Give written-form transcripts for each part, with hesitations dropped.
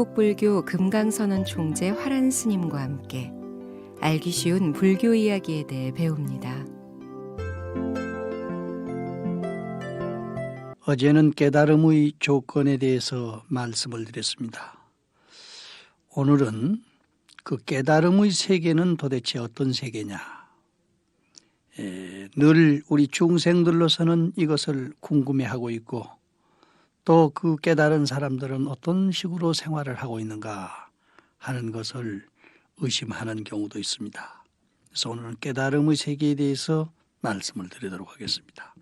한국불교 금강선언 총재 화란 스님과 함께 알기 쉬운 불교 이야기에 대해 배웁니다. 어제는 깨달음의 조건에 대해서 말씀을 드렸습니다. 오늘은 그 깨달음의 세계는 도대체 어떤 세계냐. 늘 우리 중생들로서는 이것을 궁금해하고 있고 또 그 깨달은 사람들은 어떤 식으로 생활을 하고 있는가 하는 것을 의심하는 경우도 있습니다. 그래서 오늘은 깨달음의 세계에 대해서 말씀을 드리도록 하겠습니다.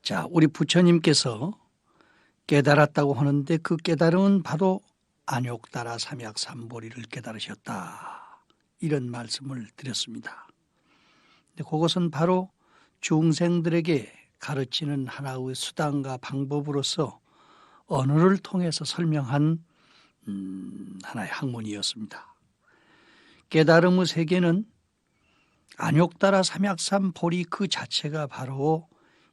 자, 우리 부처님께서 깨달았다고 하는데 그 깨달음은 바로 안욕따라 삼약삼보리를 깨달으셨다. 이런 말씀을 드렸습니다. 근데 그것은 바로 중생들에게 가르치는 하나의 수단과 방법으로서 언어를 통해서 설명한 하나의 학문이었습니다. 깨달음의 세계는 안욕따라 삼약삼보리 그 자체가 바로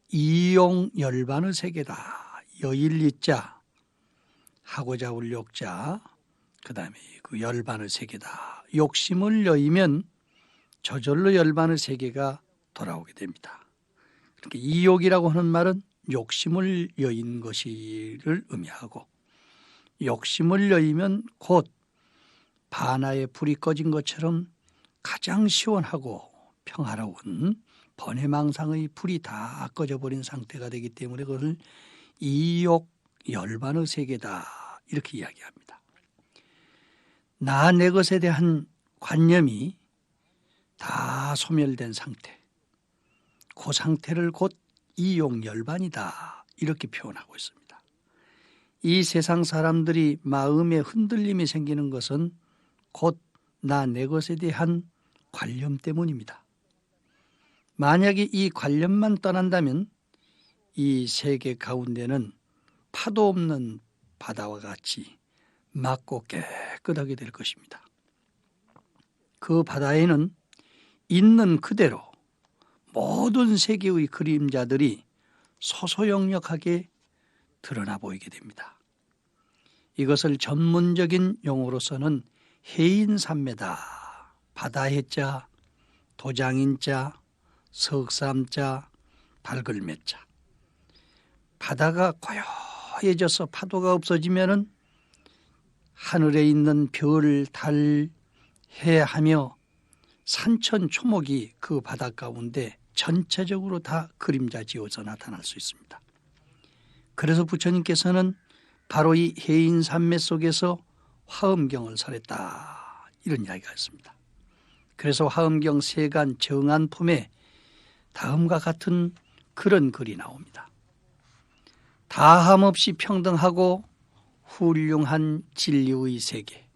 이용열반의 세계다. 여일리자, 하고자 울욕자, 그 다음에 그 열반의 세계다. 욕심을 여이면 저절로 열반의 세계가 돌아오게 됩니다. 그러니까 이욕이라고 하는 말은 욕심을 여인 것이를 의미하고 욕심을 여이면 곧 바나에 불이 꺼진 것처럼 가장 시원하고 평화로운 번외망상의 불이 다 꺼져버린 상태가 되기 때문에 그것을 이욕 열반의 세계다 이렇게 이야기합니다. 나 내 것에 대한 관념이 다 소멸된 상태, 그 상태를 곧 이욕 열반이다 이렇게 표현하고 있습니다. 이 세상 사람들이 마음에 흔들림이 생기는 것은 곧 나 내 것에 대한 관념 때문입니다. 만약에 이 관념만 떠난다면 이 세계 가운데는 파도 없는 바다와 같이 맑고 깨끗하게 될 것입니다. 그 바다에는 있는 그대로 모든 세계의 그림자들이 소소영역하게 드러나 보이게 됩니다. 이것을 전문적인 용어로서는 해인산매다. 바다해자, 도장인자, 석삼자, 발글매자. 바다가 고요해져서 파도가 없어지면은 하늘에 있는 별, 달, 해하며 산천, 초목이 그 바다 가운데 전체적으로 다 그림자 지어서 나타날 수 있습니다. 그래서 부처님께서는 바로 이 해인산매 속에서 화엄경을 설했다 이런 이야기가 있습니다. 그래서 화엄경 세간 정안품에 다음과 같은 그런 글이 나옵니다. 다함없이 평등하고 훌륭한 진리의 세계,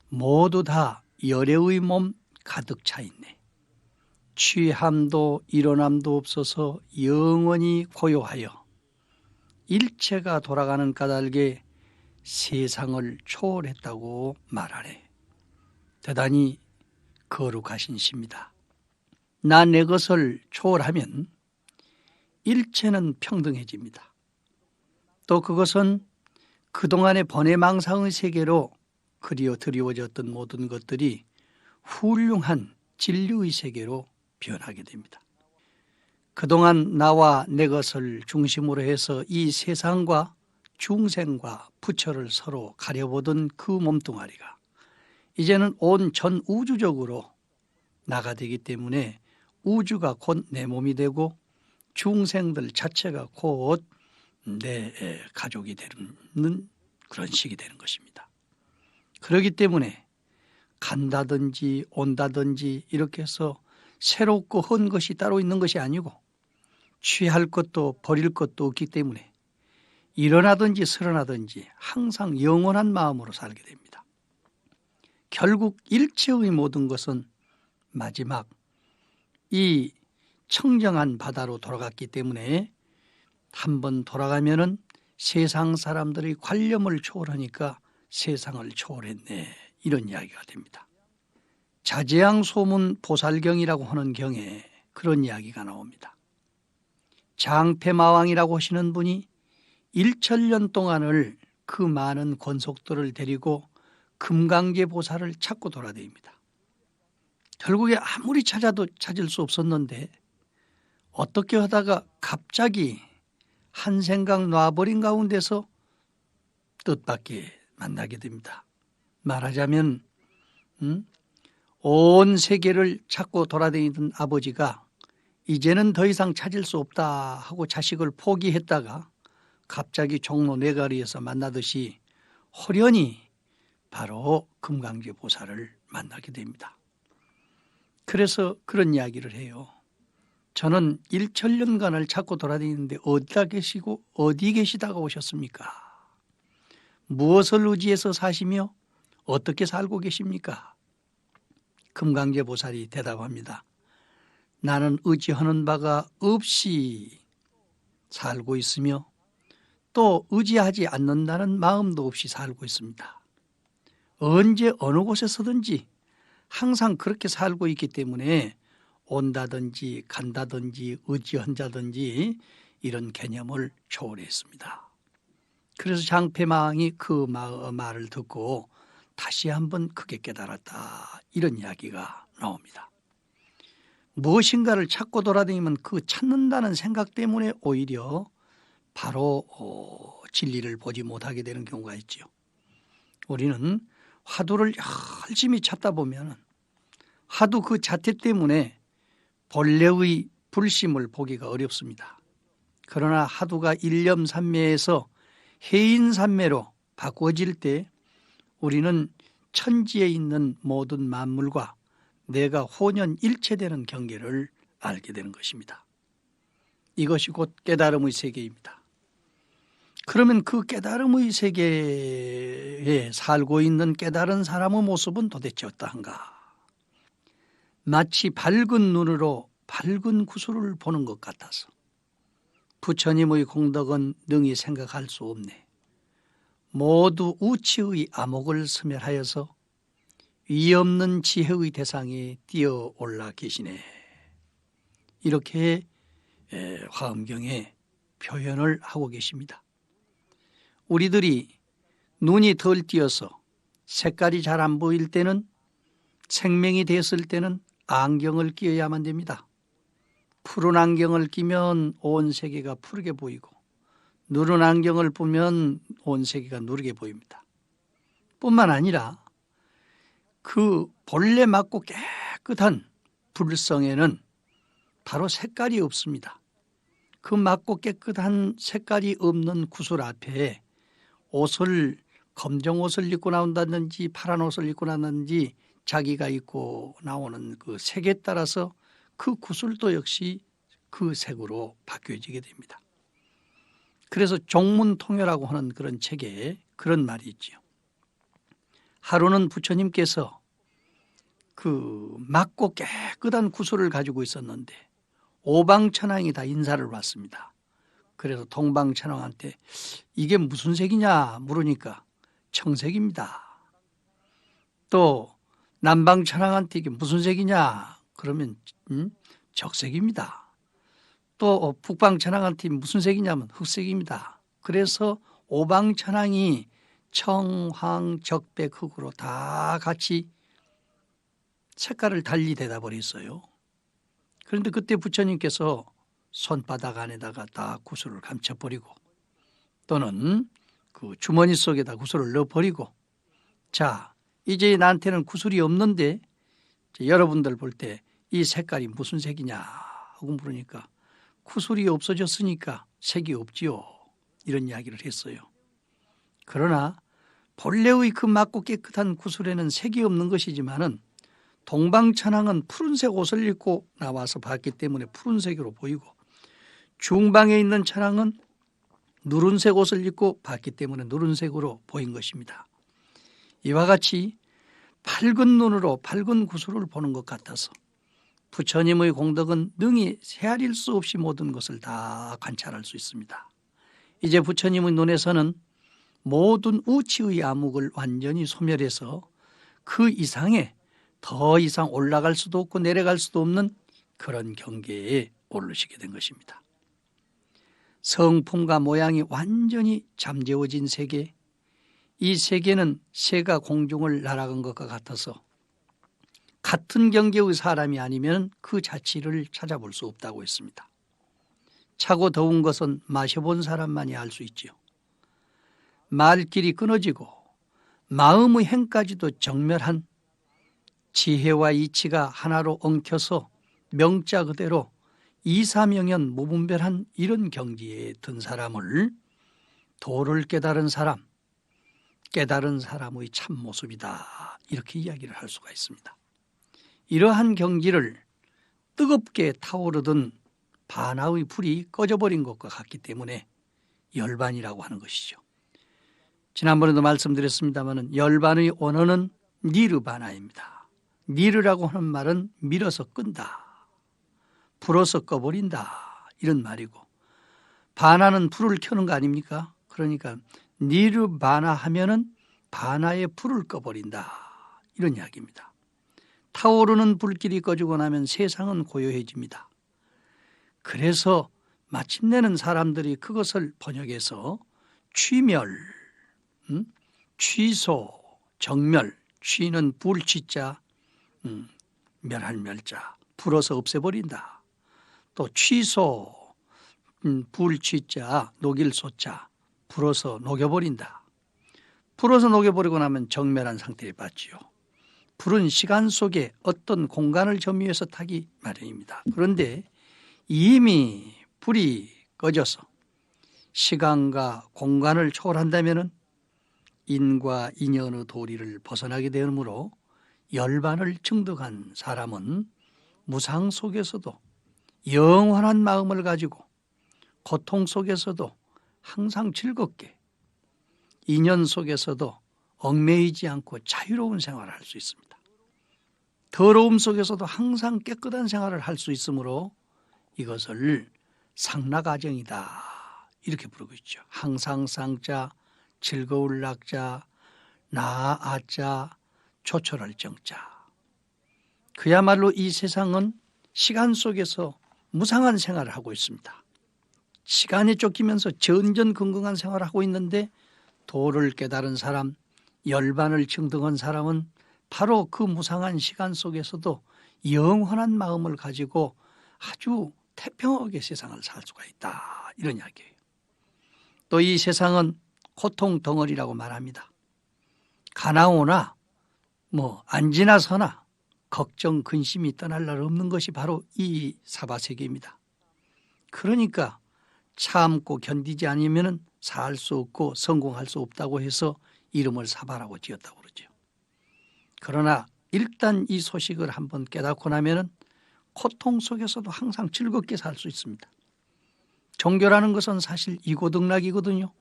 모두 다 열애의 몸 가득 차 있네. 취함도 일어남도 없어서 영원히 고요하여 일체가 돌아가는 까닭에 세상을 초월했다고 말하네. 대단히 거룩하신 시입니다. 나 내 것을 초월하면 일체는 평등해집니다. 또 그것은 그동안의 번외망상의 세계로 그리워졌던 모든 것들이 훌륭한 진리의 세계로 변하게 됩니다. 그동안 나와 내 것을 중심으로 해서 이 세상과 중생과 부처를 서로 가려보던 그 몸뚱아리가 이제는 온 전 우주적으로 나가되기 때문에 우주가 곧 내 몸이 되고 중생들 자체가 곧 내 가족이 되는 그런 식이 되는 것입니다. 그렇기 때문에 간다든지 온다든지 이렇게 해서 새롭고 헌 것이 따로 있는 것이 아니고 취할 것도 버릴 것도 없기 때문에 일어나든지 설어나든지 항상 영원한 마음으로 살게 됩니다. 결국 일체의 모든 것은 마지막 이 청정한 바다로 돌아갔기 때문에 한번 돌아가면은 세상 사람들의 관념을 초월하니까 세상을 초월했네 이런 이야기가 됩니다. 자재양소문 보살경이라고 하는 경에 그런 이야기가 나옵니다. 장태마왕이라고 하시는 분이 1천년 동안을 그 많은 권속들을 데리고 금강제 보살을 찾고 돌아다닙니다. 결국에 아무리 찾아도 찾을 수 없었는데 어떻게 하다가 갑자기 한 생각 놔버린 가운데서 뜻밖의 만나게 됩니다. 말하자면 온 세계를 찾고 돌아다니던 아버지가 이제는 더 이상 찾을 수 없다 하고 자식을 포기했다가 갑자기 종로 네가리에서 만나듯이 호련히 바로 금강제 보살을 만나게 됩니다. 그래서 그런 이야기를 해요. 저는 1천년간을 찾고 돌아다니는데 어디 계시다가 오셨습니까? 무엇을 의지해서 사시며 어떻게 살고 계십니까? 금강제 보살이 대답합니다. 나는 의지하는 바가 없이 살고 있으며 또 의지하지 않는다는 마음도 없이 살고 있습니다. 언제 어느 곳에서든지 항상 그렇게 살고 있기 때문에 온다든지 간다든지 의지한다든지 이런 개념을 초월했습니다. 그래서 장패망이 그 말을 듣고 다시 한번 크게 깨달았다. 이런 이야기가 나옵니다. 무엇인가를 찾고 돌아다니면 그 찾는다는 생각 때문에 오히려 바로 진리를 보지 못하게 되는 경우가 있죠. 우리는 화두를 열심히 찾다 보면 하도 그 자태 때문에 본래의 불심을 보기가 어렵습니다. 그러나 하두가 일념삼매에서 해인삼매로 바꾸어질 때 우리는 천지에 있는 모든 만물과 내가 혼연일체되는 경계를 알게 되는 것입니다. 이것이 곧 깨달음의 세계입니다. 그러면 그 깨달음의 세계에 살고 있는 깨달은 사람의 모습은 도대체 어떠한가? 마치 밝은 눈으로 밝은 구슬을 보는 것 같아서 부처님의 공덕은 능히 생각할 수 없네. 모두 우치의 암흑을 소멸하여서 위없는 지혜의 대상에 뛰어 올라 계시네. 이렇게 화엄경에 표현을 하고 계십니다. 우리들이 눈이 덜 띄어서 색깔이 잘 안 보일 때는 생명이 됐을 때는 안경을 끼어야만 됩니다. 푸른 안경을 끼면 온 세계가 푸르게 보이고 누런 안경을 보면 온 세계가 누르게 보입니다. 뿐만 아니라 그 본래 맑고 깨끗한 불성에는 바로 색깔이 없습니다. 그 맑고 깨끗한 색깔이 없는 구슬 앞에 검정 옷을 입고 나온다든지 파란 옷을 입고 나온다든지 자기가 입고 나오는 그 색에 따라서 그 구슬도 역시 그 색으로 바뀌어지게 됩니다. 그래서 종문통요라고 하는 그런 책에 그런 말이 있죠. 하루는 부처님께서 그 맑고 깨끗한 구슬을 가지고 있었는데 오방천왕이 다 인사를 왔습니다. 그래서 동방천왕한테 이게 무슨 색이냐 물으니까 청색입니다. 또 남방천왕한테 이게 무슨 색이냐 그러면 적색입니다. 또 북방천왕한테 무슨 색이냐면 흑색입니다. 그래서 오방천왕이 청황 적백 흑으로 다 같이 색깔을 달리 대다 버렸어요. 그런데 그때 부처님께서 손바닥 안에다가 다 구슬을 감춰버리고 또는 그 주머니 속에다 구슬을 넣어버리고 자 이제 나한테는 구슬이 없는데 여러분들 볼 때 이 색깔이 무슨 색이냐 하고 물으니까 구슬이 없어졌으니까 색이 없지요. 이런 이야기를 했어요. 그러나 본래의 그 맑고 깨끗한 구슬에는 색이 없는 것이지만은 동방천왕은 푸른색 옷을 입고 나와서 봤기 때문에 푸른색으로 보이고 중방에 있는 천왕은 누른색 옷을 입고 봤기 때문에 누른색으로 보인 것입니다. 이와 같이 밝은 눈으로 밝은 구슬을 보는 것 같아서 부처님의 공덕은 능히 헤아릴 수 없이 모든 것을 다 관찰할 수 있습니다. 이제 부처님의 눈에서는 모든 우치의 암흑을 완전히 소멸해서 그 이상에 더 이상 올라갈 수도 없고 내려갈 수도 없는 그런 경계에 오르시게 된 것입니다. 성품과 모양이 완전히 잠재워진 세계, 이 세계는 새가 공중을 날아간 것과 같아서 같은 경계의 사람이 아니면 그 자취를 찾아볼 수 없다고 했습니다. 차고 더운 것은 마셔본 사람만이 알 수 있지요. 말길이 끊어지고 마음의 행까지도 정멸한 지혜와 이치가 하나로 엉켜서 명자 그대로 이사명연 무분별한 이런 경지에 든 사람을 도를 깨달은 사람, 깨달은 사람의 참모습이다, 이렇게 이야기를 할 수가 있습니다. 이러한 경지를 뜨겁게 타오르던 반화의 불이 꺼져버린 것과 같기 때문에 열반이라고 하는 것이죠. 지난번에도 말씀드렸습니다만 열반의 원어는 니르바나입니다. 니르라고 하는 말은 밀어서 끈다, 불어서 꺼버린다, 이런 말이고, 바나는 불을 켜는 거 아닙니까? 그러니까 니르바나 하면은 바나의 불을 꺼버린다, 이런 이야기입니다. 타오르는 불길이 꺼지고 나면 세상은 고요해집니다. 그래서 마침내는 사람들이 그것을 번역해서 취멸, 취소, 정멸, 취는 불취자, 멸할 멸자, 불어서 없애버린다. 또 취소, 불취자, 녹일 소자, 불어서 녹여버린다. 불어서 녹여버리고 나면 정멸한 상태에 빠지요. 불은 시간 속에 어떤 공간을 점유해서 타기 마련입니다. 그런데 이미 불이 꺼져서 시간과 공간을 초월한다면 인과 인연의 도리를 벗어나게 되므로 열반을 증득한 사람은 무상 속에서도 영원한 마음을 가지고 고통 속에서도 항상 즐겁게, 인연 속에서도 얽매이지 않고 자유로운 생활을 할 수 있습니다. 더러움 속에서도 항상 깨끗한 생활을 할 수 있으므로 이것을 상락아정이다, 이렇게 부르고 있죠. 항상 쌍자, 즐거울 낙자, 나아자, 조철할 정자. 그야말로 이 세상은 시간 속에서 무상한 생활을 하고 있습니다. 시간에 쫓기면서 전전긍긍한 생활을 하고 있는데 도를 깨달은 사람, 열반을 증득한 사람은 바로 그 무상한 시간 속에서도 영원한 마음을 가지고 아주 태평하게 세상을 살 수가 있다, 이런 이야기예요. 또 이 세상은 고통 덩어리라고 말합니다. 가나오나 안 지나서나 걱정 근심이 떠날 날 없는 것이 바로 이 사바세계입니다. 그러니까 참고 견디지 않으면 살 수 없고 성공할 수 없다고 해서 이름을 사바라고 지었다고 그러죠. 그러나 일단 이 소식을 한번 깨닫고 나면 고통 속에서도 항상 즐겁게 살 수 있습니다. 종교라는 것은 사실 이고등락이거든요.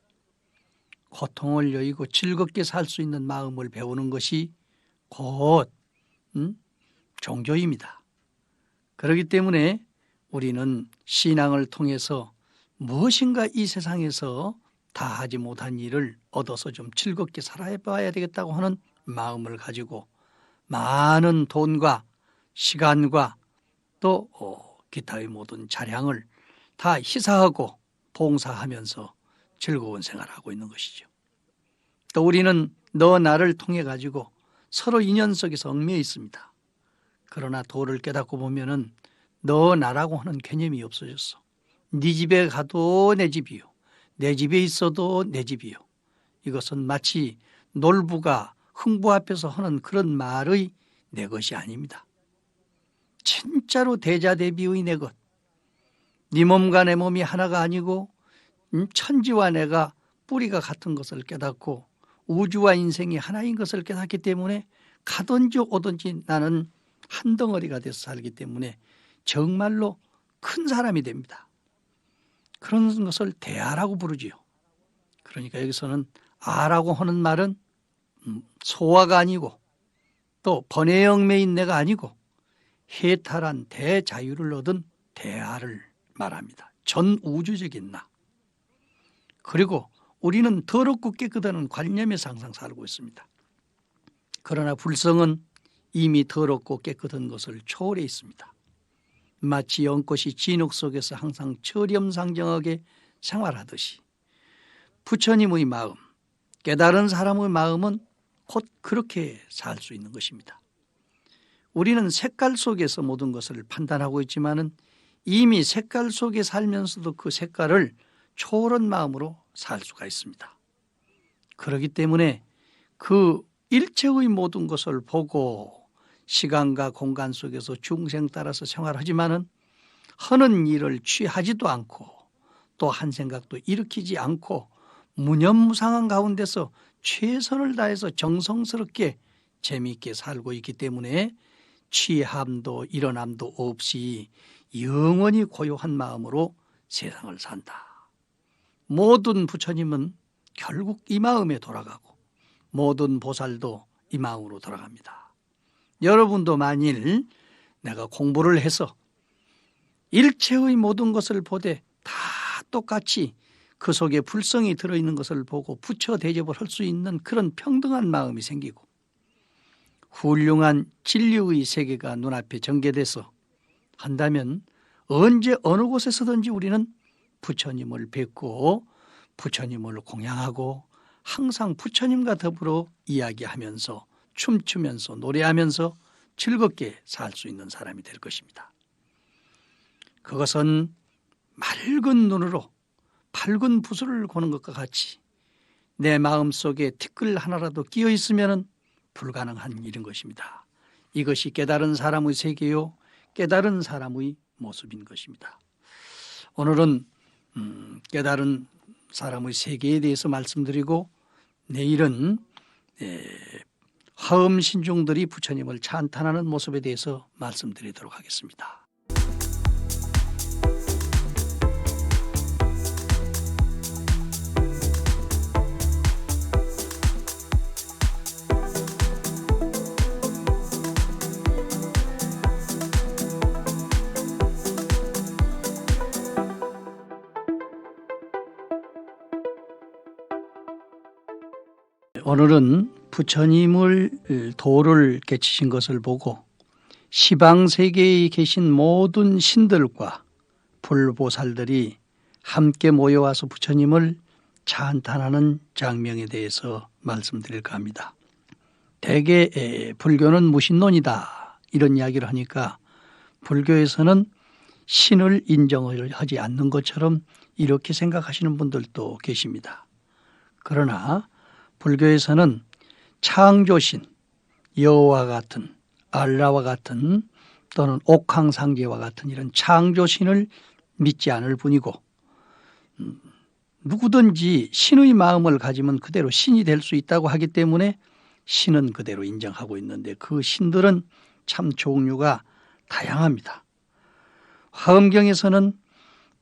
고통을 여의고 즐겁게 살 수 있는 마음을 배우는 것이 곧 종교입니다. 그렇기 때문에 우리는 신앙을 통해서 무엇인가 이 세상에서 다 하지 못한 일을 얻어서 좀 즐겁게 살아봐야 되겠다고 하는 마음을 가지고 많은 돈과 시간과 또 기타의 모든 자량을 다 희사하고 봉사하면서 즐거운 생활을 하고 있는 것이죠. 또 우리는 너 나를 통해 가지고 서로 인연 속에서 얽매여 있습니다. 그러나 도를 깨닫고 보면은 너 나라고 하는 개념이 없어졌어. 네 집에 가도 내 집이요, 내 집에 있어도 내 집이요. 이것은 마치 놀부가 흥부 앞에서 하는 그런 말의 내 것이 아닙니다. 진짜로 대자대비의 내 것. 네 몸과 내 몸이 하나가 아니고 천지와 내가 뿌리가 같은 것을 깨닫고 우주와 인생이 하나인 것을 깨닫기 때문에 가든지 오든지 나는 한 덩어리가 돼서 살기 때문에 정말로 큰 사람이 됩니다. 그런 것을 대아라고 부르지요. 그러니까 여기서는 아라고 하는 말은 소화가 아니고 또 번외영매인 내가 아니고 해탈한 대자유를 얻은 대아를 말합니다. 전우주적인 나. 그리고 우리는 더럽고 깨끗한 관념에서 항상 살고 있습니다. 그러나 불성은 이미 더럽고 깨끗한 것을 초월해 있습니다. 마치 연꽃이 진흙 속에서 항상 철염상정하게 생활하듯이 부처님의 마음, 깨달은 사람의 마음은 곧 그렇게 살 수 있는 것입니다. 우리는 색깔 속에서 모든 것을 판단하고 있지만은 이미 색깔 속에 살면서도 그 색깔을 초월한 마음으로 살 수가 있습니다. 그렇기 때문에 그 일체의 모든 것을 보고 시간과 공간 속에서 중생 따라서 생활하지만은 하는 일을 취하지도 않고 또 한 생각도 일으키지 않고 무념무상한 가운데서 최선을 다해서 정성스럽게 재미있게 살고 있기 때문에 취함도 일어남도 없이 영원히 고요한 마음으로 세상을 산다. 모든 부처님은 결국 이 마음에 돌아가고 모든 보살도 이 마음으로 돌아갑니다. 여러분도 만일 내가 공부를 해서 일체의 모든 것을 보되 다 똑같이 그 속에 불성이 들어있는 것을 보고 부처 대접을 할 수 있는 그런 평등한 마음이 생기고 훌륭한 진리의 세계가 눈앞에 전개돼서 한다면 언제 어느 곳에서든지 우리는 부처님을 뵙고 부처님을 공양하고 항상 부처님과 더불어 이야기하면서 춤추면서 노래하면서 즐겁게 살 수 있는 사람이 될 것입니다. 그것은 맑은 눈으로 밝은 붓을 고는 것과 같이 내 마음속에 티끌 하나라도 끼어 있으면 불가능한 일인 것입니다. 이것이 깨달은 사람의 세계요 깨달은 사람의 모습인 것입니다. 오늘은 깨달은 사람의 세계에 대해서 말씀드리고 내일은 화엄 신중들이 부처님을 찬탄하는 모습에 대해서 말씀드리도록 하겠습니다. 오늘은 부처님을 도를 깨치신 것을 보고 시방세계에 계신 모든 신들과 불보살들이 함께 모여와서 부처님을 찬탄하는 장면에 대해서 말씀드릴까 합니다. 대개 불교는 무신론이다 이런 이야기를 하니까 불교에서는 신을 인정을 하지 않는 것처럼 이렇게 생각하시는 분들도 계십니다. 그러나 불교에서는 창조신, 여호와 같은, 알라와 같은 또는 옥황상제와 같은 이런 창조신을 믿지 않을 뿐이고 누구든지 신의 마음을 가지면 그대로 신이 될 수 있다고 하기 때문에 신은 그대로 인정하고 있는데 그 신들은 참 종류가 다양합니다. 화엄경에서는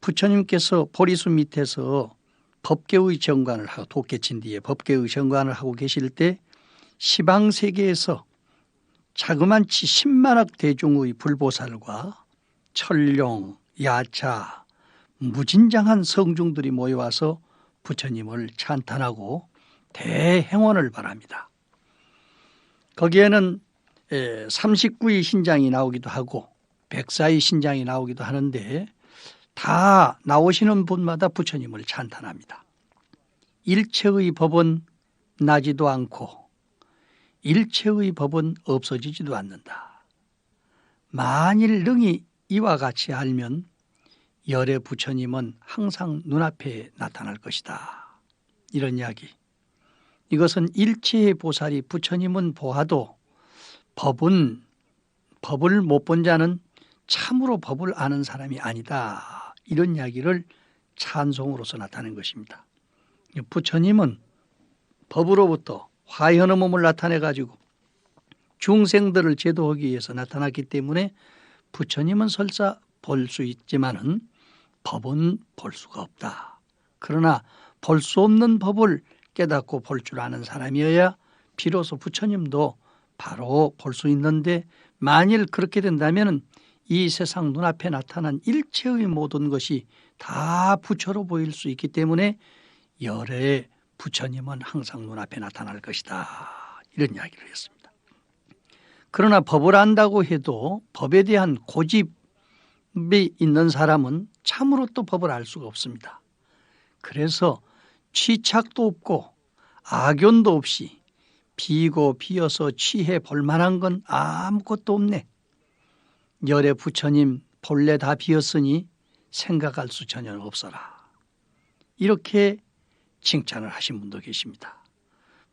부처님께서 보리수 밑에서 법계의 정관을 하고 도깨친 뒤에 법계의 정관을 하고 계실 때 시방세계에서 자그만치 10만억 대중의 불보살과 천룡, 야차, 무진장한 성중들이 모여와서 부처님을 찬탄하고 대행원을 바랍니다. 거기에는 39의 신장이 나오기도 하고 104의 신장이 나오기도 하는데 다 나오시는 분마다 부처님을 찬탄합니다. 일체의 법은 나지도 않고 일체의 법은 없어지지도 않는다. 만일 능히 이와 같이 알면 열의 부처님은 항상 눈앞에 나타날 것이다. 이런 이야기. 이것은 일체의 보살이 부처님은 보아도 법을 못 본 자는 참으로 법을 아는 사람이 아니다. 이런 이야기를 찬송으로서 나타낸 것입니다. 부처님은 법으로부터 화현의 몸을 나타내 가지고 중생들을 제도하기 위해서 나타났기 때문에 부처님은 설사 볼 수 있지만은 법은 볼 수가 없다. 그러나 볼 수 없는 법을 깨닫고 볼 줄 아는 사람이어야 비로소 부처님도 바로 볼 수 있는데 만일 그렇게 된다면 이 세상 눈앞에 나타난 일체의 모든 것이 다 부처로 보일 수 있기 때문에 열의 부처님은 항상 눈앞에 나타날 것이다. 이런 이야기를 했습니다. 그러나 법을 안다고 해도 법에 대한 고집이 있는 사람은 참으로 또 법을 알 수가 없습니다. 그래서 취착도 없고 악연도 없이 비고 비어서 취해 볼 만한 건 아무것도 없네. 열애 부처님 본래 다 비었으니 생각할 수 전혀 없어라. 이렇게 칭찬을 하신 분도 계십니다.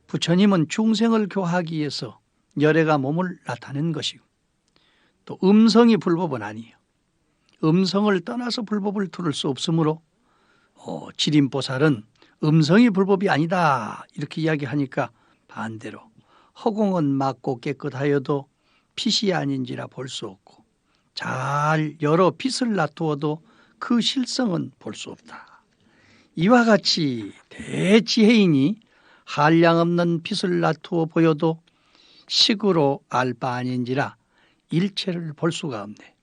부처님은 중생을 교화하기 위해서 열애가 몸을 나타낸 것이고 또 음성이 불법은 아니에요. 음성을 떠나서 불법을 들을 수 없으므로 지림보살은 음성이 불법이 아니다 이렇게 이야기하니까 반대로 허공은 맑고 깨끗하여도 빛이 아닌지라 볼 수 없고 잘 여러 빛을 놔두어도 그 실성은 볼 수 없다. 이와 같이 대지혜인이 한량없는 빛을 놔두어 보여도 식으로 알 바 아닌지라 일체를 볼 수가 없네.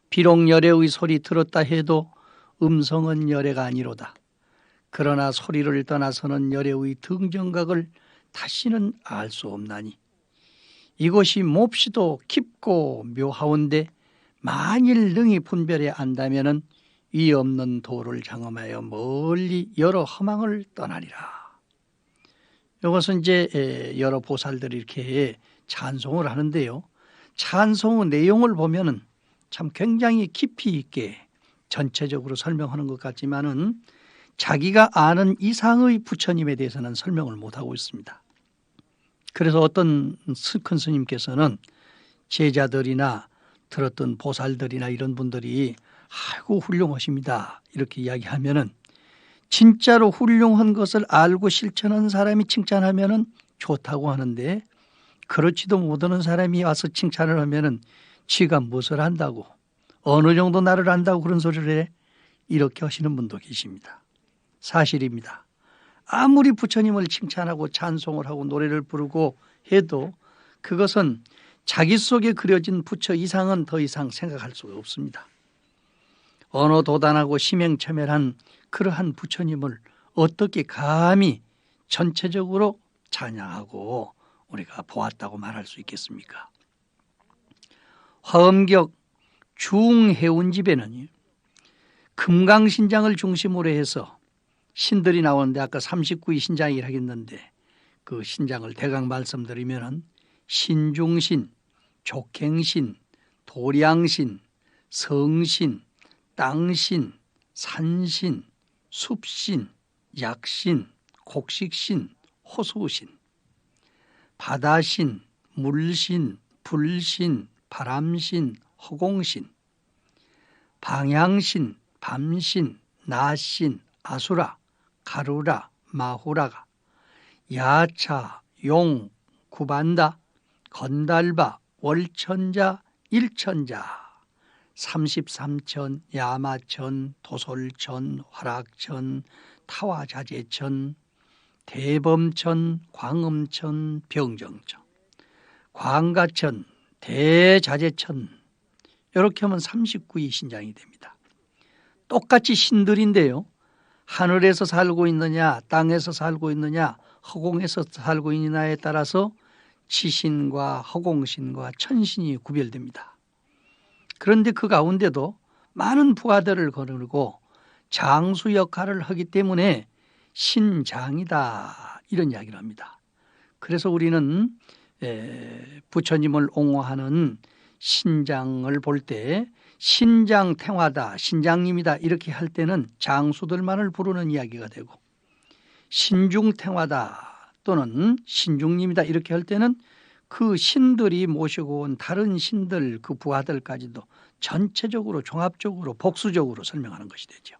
비록 열애의 소리 들었다 해도 음성은 열애가 아니로다. 그러나 소리를 떠나서는 열애의 등정각을 다시는 알 수 없나니 이것이 몹시도 깊고 묘하온데 만일 능히 분별해 안다면은 이 없는 도를 장엄하여 멀리 여러 허망을 떠나리라. 이것은 이제 여러 보살들이 이렇게 찬송을 하는데요. 찬송의 내용을 보면은 참 굉장히 깊이 있게 전체적으로 설명하는 것 같지만은 자기가 아는 이상의 부처님에 대해서는 설명을 못하고 있습니다. 그래서 어떤 큰 스님께서는 제자들이나 들었던 보살들이나 이런 분들이 아이고 훌륭하십니다 이렇게 이야기하면은 진짜로 훌륭한 것을 알고 실천한 사람이 칭찬하면은 좋다고 하는데 그렇지도 못하는 사람이 와서 칭찬을 하면은 지가 무엇을 안다고 어느 정도 나를 안다고 그런 소리를 해 이렇게 하시는 분도 계십니다. 사실입니다. 아무리 부처님을 칭찬하고 찬송을 하고 노래를 부르고 해도 그것은 자기 속에 그려진 부처 이상은 더 이상 생각할 수가 없습니다. 언어도단하고 심행첨예한 그러한 부처님을 어떻게 감히 전체적으로 찬양하고 우리가 보았다고 말할 수 있겠습니까? 화엄경 중해운집에는 금강신장을 중심으로 해서 신들이 나오는데 아까 39위 신장이라고 했는데 그 신장을 대강 말씀드리면 신중신, 족행신, 도량신, 성신, 땅신, 산신, 숲신, 약신, 곡식신, 호수신, 바다신, 물신, 불신, 바람신, 허공신, 방향신, 밤신, 낮신, 아수라, 가루라, 마후라가, 야차, 용, 구반다, 건달바, 월천자, 일천자, 33천, 야마천, 도솔천, 화락천, 타화자재천, 대범천, 광음천, 병정천, 광가천, 대자재천 이렇게 하면 39위 신장이 됩니다. 똑같이 신들인데요. 하늘에서 살고 있느냐 땅에서 살고 있느냐 허공에서 살고 있느냐에 따라서 지신과 허공신과 천신이 구별됩니다. 그런데 그 가운데도 많은 부하들을 거느리고 장수 역할을 하기 때문에 신장이다 이런 이야기를 합니다. 그래서 우리는 부처님을 옹호하는 신장을 볼 때 신장탱화다 신장님이다 이렇게 할 때는 장수들만을 부르는 이야기가 되고 신중탱화다 또는 신중님이다 이렇게 할 때는 그 신들이 모시고 온 다른 신들 그 부하들까지도 전체적으로 종합적으로 복수적으로 설명하는 것이 되죠.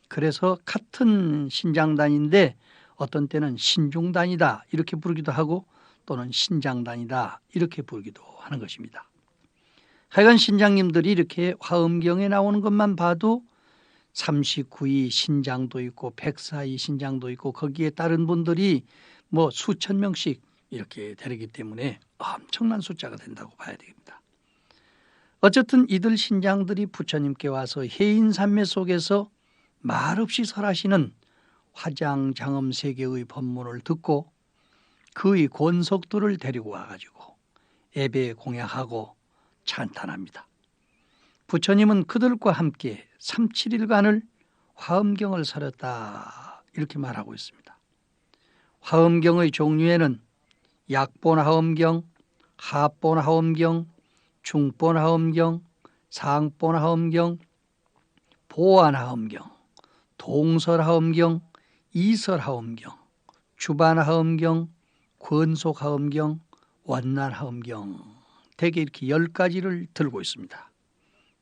그래서 같은 신장단인데 어떤 때는 신중단이다 이렇게 부르기도 하고 또는 신장단이다 이렇게 부르기도 하는 것입니다. 하여간 신장님들이 이렇게 화엄경에 나오는 것만 봐도 39위 신장도 있고 104위 신장도 있고 거기에 따른 분들이 뭐 수천 명씩 이렇게 되기 때문에 엄청난 숫자가 된다고 봐야 됩니다. 어쨌든 이들 신장들이 부처님께 와서 해인산매 속에서 말없이 설하시는 화장장엄세계의 법문을 듣고 그의 권속들을 데리고 와가지고 예배 공양하고 찬탄합니다. 부처님은 그들과 함께 37일간을 화엄경을 설했다 이렇게 말하고 있습니다. 화엄경의 종류에는 약본화엄경, 하본화엄경, 중본화엄경, 상본화엄경, 보완화엄경, 동설화엄경, 이설화엄경, 주반화엄경, 권속화엄경, 원난화엄경 대개 이렇게 10가지를 들고 있습니다.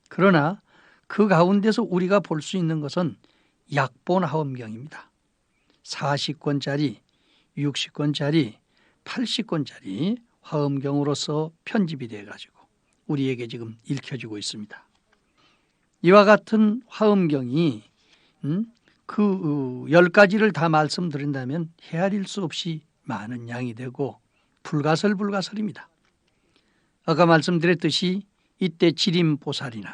그러나 그 가운데서 우리가 볼 수 있는 것은 약본화엄경입니다. 40권짜리, 60권짜리, 80권짜리 화엄경으로서 편집이 돼가지고 우리에게 지금 읽혀지고 있습니다. 이와 같은 화엄경이 그 10가지를 다 말씀드린다면 헤아릴 수 없이 많은 양이 되고 불가설불가설입니다. 아까 말씀드렸듯이 이때 지림보살이나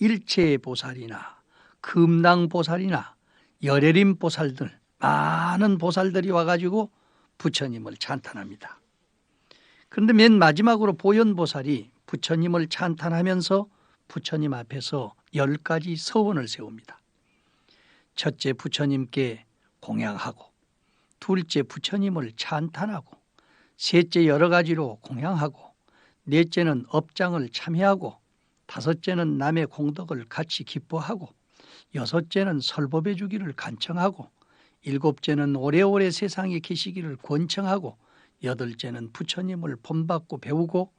일체보살이나 금당보살이나 열애림보살들 많은 보살들이 와가지고 부처님을 찬탄합니다. 그런데 맨 마지막으로 보현보살이 부처님을 찬탄하면서 부처님 앞에서 10가지 서원을 세웁니다. 첫째, 부처님께 공양하고, 둘째, 부처님을 찬탄하고, 셋째, 여러 가지로 공양하고, 넷째는 업장을 참회하고, 다섯째는 남의 공덕을 같이 기뻐하고, 여섯째는 설법해 주기를 간청하고, 일곱째는 오래오래 세상에 계시기를 권청하고, 여덟째는 부처님을 본받고 배우고,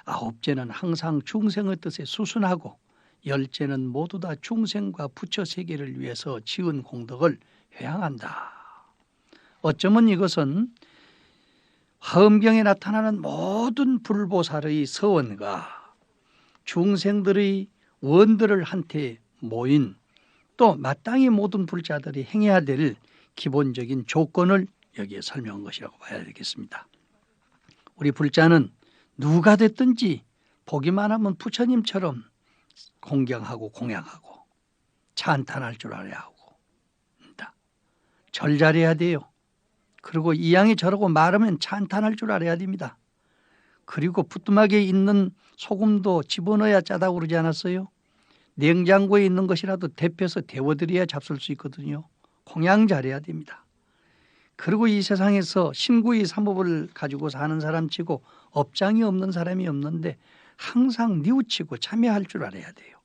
아홉째는 항상 중생의 뜻에 수순하고, 열째는 모두 다 중생과 부처 세계를 위해서 지은 공덕을 회양한다. 어쩌면 이것은 화엄경에 나타나는 모든 불보살의 서원과 중생들의 원들을 한테 모인 또 마땅히 모든 불자들이 행해야 될 기본적인 조건을 여기에 설명한 것이라고 봐야 되겠습니다. 우리 불자는 누가 됐든지 보기만 하면 부처님처럼 공경하고 공양하고 찬탄할 줄 알아야 하고 절 잘해야 돼요. 그리고 이양이 저러고 말하면 찬탄할 줄 알아야 됩니다. 그리고 부뚜막에 있는 소금도 집어넣어야 짜다고 그러지 않았어요? 냉장고에 있는 것이라도 데펴서 데워드려야 잡술 수 있거든요. 공양 잘해야 됩니다. 그리고 이 세상에서 신구의 삼법을 가지고 사는 사람치고 업장이 없는 사람이 없는데 항상 뉘우치고 참여할 줄 알아야 돼요.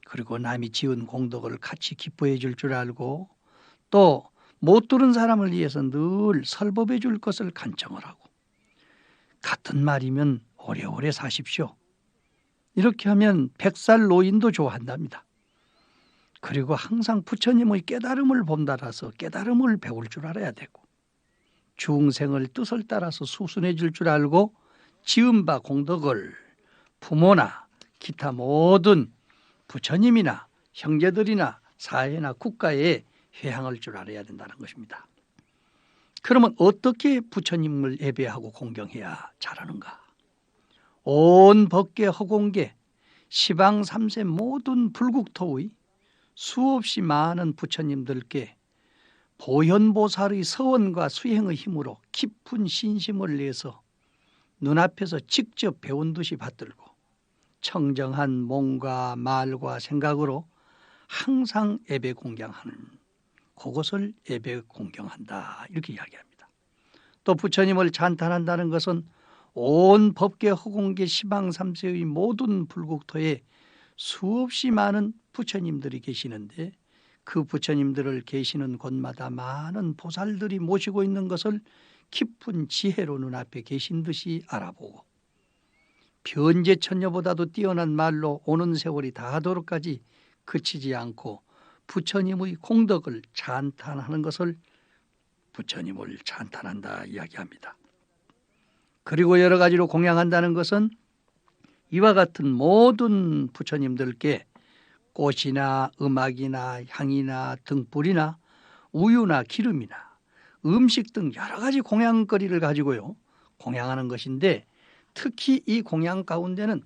그리고 남이 지은 공덕을 같이 기뻐해 줄 줄 알고 또 못 들은 사람을 위해서 늘 설법해 줄 것을 간청을 하고 같은 말이면 오래오래 사십시오. 이렇게 하면 100살 노인도 좋아한답니다. 그리고 항상 부처님의 깨달음을 본따라서 깨달음을 배울 줄 알아야 되고 중생을 뜻을 따라서 수순해 줄 줄 알고 지은 바 공덕을 부모나 기타 모든 부처님이나 형제들이나 사회나 국가에 회항할 줄 알아야 된다는 것입니다. 그러면 어떻게 부처님을 예배하고 공경해야 잘하는가? 온 법계 허공계 시방 3세 모든 불국토의 수없이 많은 부처님들께 보현보살의 서원과 수행의 힘으로 깊은 신심을 내서 눈앞에서 직접 배운 듯이 받들고 청정한 몸과 말과 생각으로 항상 예배 공경하는 그것을 예배 공경한다 이렇게 이야기합니다. 또 부처님을 찬탄한다는 것은 온 법계 허공계 시방 3세의 모든 불국토에 수없이 많은 부처님들이 계시는데 그 부처님들을 계시는 곳마다 많은 보살들이 모시고 있는 것을 깊은 지혜로 눈앞에 계신 듯이 알아보고 변제천녀보다도 뛰어난 말로 오는 세월이 다하도록까지 그치지 않고 부처님의 공덕을 찬탄하는 것을 부처님을 찬탄한다 이야기합니다. 그리고 여러 가지로 공양한다는 것은 이와 같은 모든 부처님들께 꽃이나 음악이나 향이나 등불이나 우유나 기름이나 음식 등 여러 가지 공양거리를 가지고요 공양하는 것인데 특히 이 공양 가운데는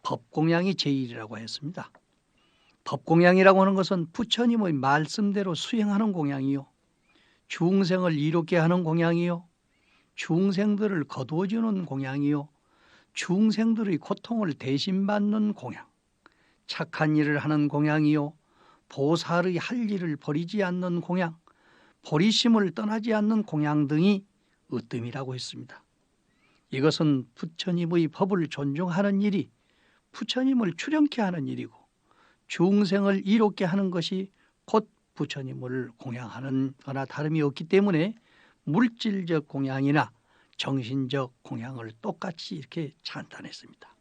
법공양이 제일이라고 했습니다. 법공양이라고 하는 것은 부처님의 말씀대로 수행하는 공양이요 중생을 이롭게 하는 공양이요 중생들을 거두어주는 공양이요 중생들의 고통을 대신받는 공양 착한 일을 하는 공양이요 보살의 할 일을 버리지 않는 공양 보리심을 떠나지 않는 공양 등이 으뜸이라고 했습니다. 이것은 부처님의 법을 존중하는 일이 부처님을 출연케 하는 일이고 중생을 이롭게 하는 것이 곧 부처님을 공양하는 거나 다름이 없기 때문에 물질적 공양이나 정신적 공양을 똑같이 이렇게 찬탄했습니다.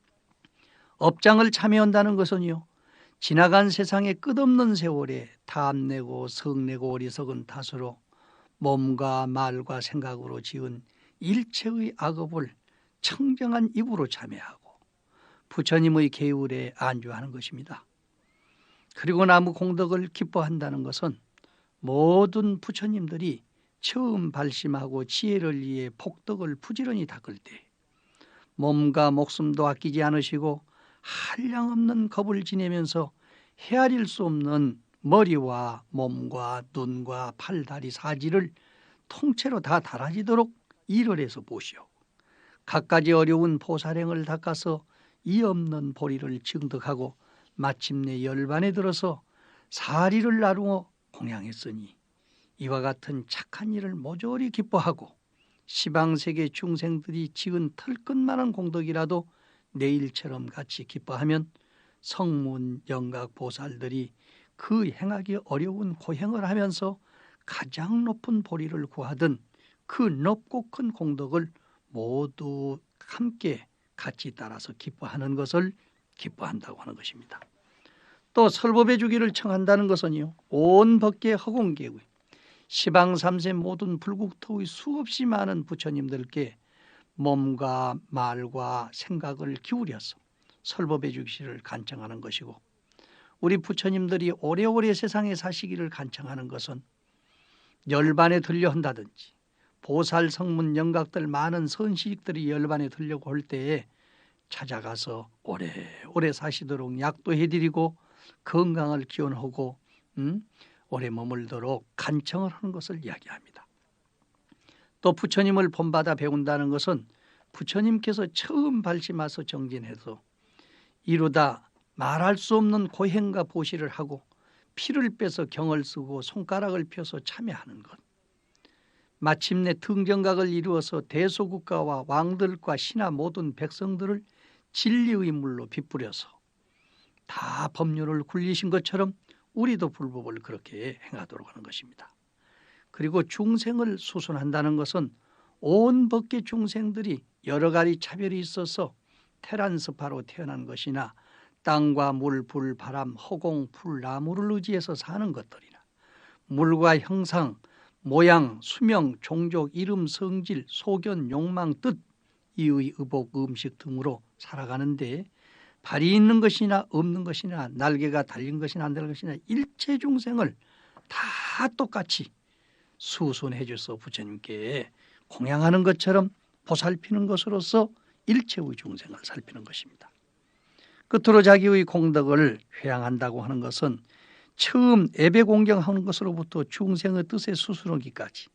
업장을 참여한다는 것은요, 지나간 세상의 끝없는 세월에 탐내고 성내고 어리석은 탓으로 몸과 말과 생각으로 지은 일체의 악업을 청정한 입으로 참여하고 부처님의 계율에 안주하는 것입니다. 그리고 남의 공덕을 기뻐한다는 것은 모든 부처님들이 처음 발심하고 지혜를 위해 복덕을 부지런히 닦을 때 몸과 목숨도 아끼지 않으시고 한량없는 겁을 지내면서 헤아릴 수 없는 머리와 몸과 눈과 팔, 다리, 사지를 통째로 다 달아지도록 일을 해서 보시오. 갖가지 어려운 보살행을 닦아서 이 없는 보리를 증득하고 마침내 열반에 들어서 사리를 나누어 공양했으니 이와 같은 착한 일을 모조리 기뻐하고 시방세계 중생들이 지은 털끝만한 공덕이라도 내일처럼 같이 기뻐하면 성문 영각 보살들이 그 행하기 어려운 고행을 하면서 가장 높은 보리를 구하던 그 높고 큰 공덕을 모두 함께 같이 따라서 기뻐하는 것을 기뻐한다고 하는 것입니다. 또 설법해 주기를 청한다는 것은요, 온 법계 허공계의 시방삼세 모든 불국토의 수없이 많은 부처님들께 몸과 말과 생각을 기울여서 설법해 주기를 간청하는 것이고, 우리 부처님들이 오래오래 세상에 사시기를 간청하는 것은 열반에 들려 한다든지 보살 성문 영각들 많은 선시익들이 열반에 들려고 할 때에 찾아가서 오래오래 사시도록 약도 해드리고 건강을 기원하고 오래 머물도록 간청을 하는 것을 이야기합니다. 또 부처님을 본받아 배운다는 것은 부처님께서 처음 발심하서 정진해서 이루다 말할 수 없는 고행과 보시를 하고 피를 빼서 경을 쓰고 손가락을 펴서 참여하는 것, 마침내 등정각을 이루어서 대소국가와 왕들과 신하 모든 백성들을 진리의 물로 빗뿌려서 다 법률을 굴리신 것처럼 우리도 불법을 그렇게 행하도록 하는 것입니다. 그리고 중생을 수순한다는 것은 온 법계 중생들이 여러 가지 차별이 있어서 테란스파로 태어난 것이나 땅과 물, 불, 바람, 허공, 풀, 나무를 의지해서 사는 것들이나 물과 형상, 모양, 수명, 종족, 이름, 성질, 소견, 욕망, 뜻, 이의, 의복, 음식 등으로 살아가는데 발이 있는 것이나 없는 것이나 날개가 달린 것이나 안 달린 것이나 일체 중생을 다 똑같이 수순해 줘서 부처님께 공양하는 것처럼 보살피는 것으로서 일체의 중생을 살피는 것입니다. 끝으로 자기의 공덕을 회양한다고 하는 것은 처음 예배 공경하는 것으로부터 중생의 뜻에 수순하기까지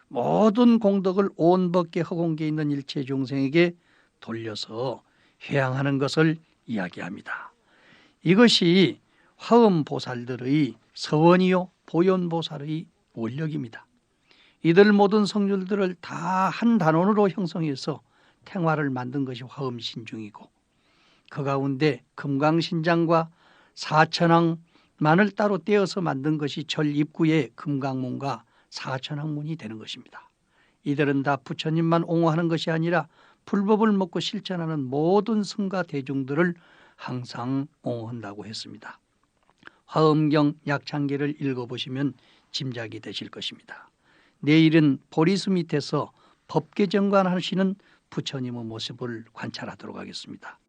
모든 공덕을 온 법계 허공계에 있는 일체 중생에게 돌려서 회양하는 것을 이야기합니다. 이것이 화엄보살들의 서원이요 보현보살의 원력입니다. 이들 모든 성률들을 다 한 단원으로 형성해서 탱화를 만든 것이 화엄신중이고 그 가운데 금강신장과 사천왕만을 따로 떼어서 만든 것이 절 입구에 금강문과 사천왕문이 되는 것입니다. 이들은 다 부처님만 옹호하는 것이 아니라 불법을 먹고 실천하는 모든 성가 대중들을 항상 옹호한다고 했습니다. 화엄경 약창기를 읽어보시면 짐작이 되실 것입니다. 내일은 보리수 밑에서 법계정관하시는 부처님의 모습을 관찰하도록 하겠습니다.